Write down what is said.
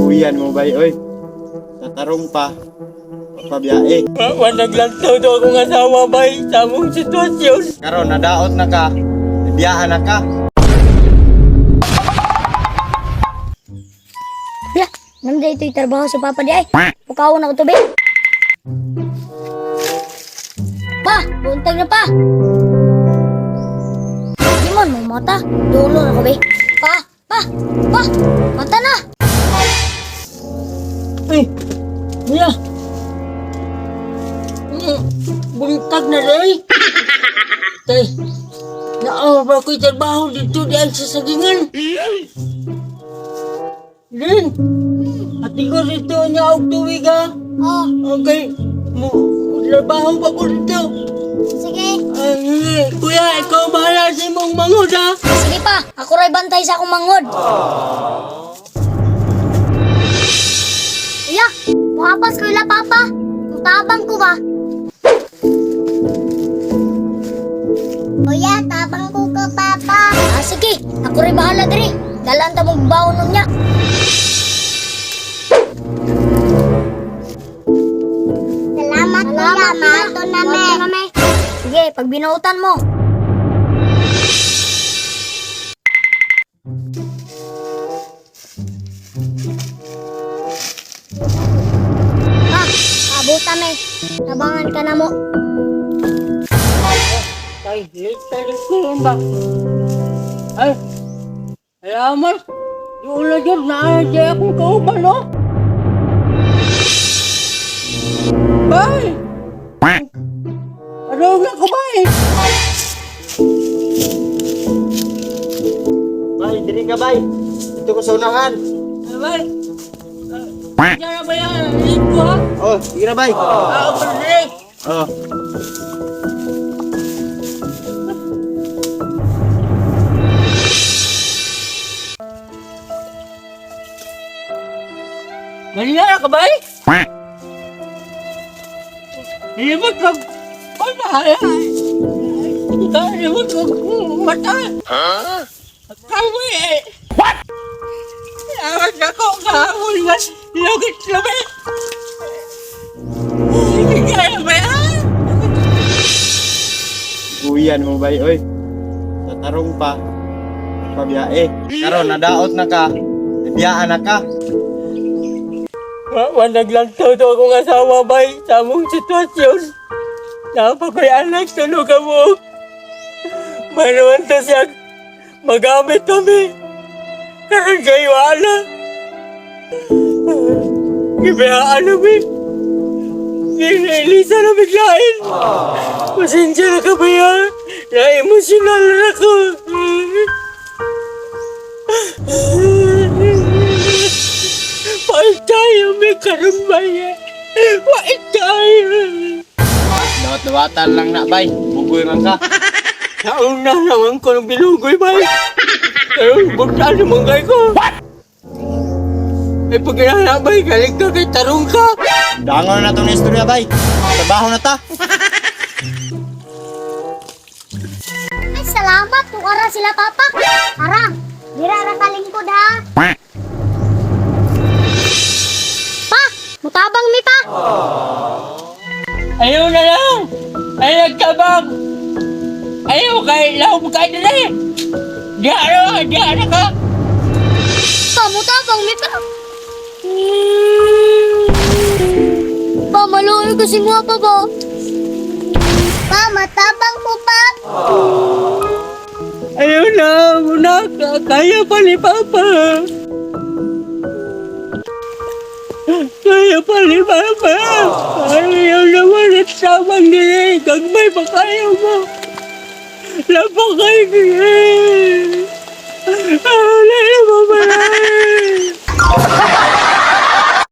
Uwian mo bay, oy. Sa tarong pa, papabiyae. Naglantaw to akong asawa bay sa among sitwasyon. Karon nadaot na ka, nabiyaan na ka. Hala, nanda ito'y trabaho sa papa di ay. Pukaw na ko to, be. Pa, buntag na pa. Di man mo mata. Dulo na ko, be. Pa, mata na. Ay, Mia. Buntag na rin. Tay, naawag ko'y trabaho dito di ay sa sagingan. Rin, ati ko rito niya og tuwig ha. Oh, Okay, trabaho pa ko dito. sige. Ay, kuya, ikaw bahala sa imong mangod ha. Sige pa, ako ray bantay sa akong mangod. Iya, muhapas ko ila papa. Tabang ko ba? Kuya, tabang ko ka papa. Ah, sige, ako ray bahala diri. Dalan ta mong baon niya. Salamat kuya, mato nami. Sige, pag binuutan mo. Abutan me. Tabangan ka na mo. Ay, late ko yun ba? Ay, alamat. Yung ulo dyan, naadya akong kauban, no? Bay! Ano na ko, bay? Bay, diri ka bay. Dito ko sa unahan. Bay! Diyan na ba yan? Late ko, ha? Oh, sige na bay. Ako pa rin. Oh. Manila ka, bay? Limot kag... Ay, mahaya! Limot kag mata! Kamu eh! What? Awag ako kahapon nga! Lugit-lugit! Hindi kaya ba yan? Uwian mo bay, oy. Sa tarong pa, papabiyae. Karon nadaot na ka, nabiyaan na ka. Naglantaw to akong asawa bay sa among sitwasyon. Napakoy anak tulog mo. Manaman to siya magamit kami. Karon kayo wala. Ibiyaan namin. Elisa na biglain. Pasensya na ka ba yan? Na-emosyonal na ako. Wait tayo, may karumbaya. Wait tayo. Dawat-dawatan lang na bay. Bugoy man ka. Nauna naman ko ng bilugoy, bay. Pero buktaan yung manggay ko. What? Ay pagkaya bay, galing ka kay tarong ka. Dangon na itong istorya bay. Trabaho na ta. Ay, salamat. Tukara sila papa. Ara, dira ra kalingkod ha. Pa, mutabang mi pa. Ayaw na lang. Ay nagtabang. Ayaw kay lao mo kayo na eh. Diyan na ka. Pa, mutabang mi pa. Pa, maluoy kasi nga pa ba? Pa, matabang po pa. Ayaw na, muna ka. Kaya pa ni Papa. Kaya pa ni Papa. Ayaw naman at sabang nila. Gagmay pa kaya mo. Lapakay nila.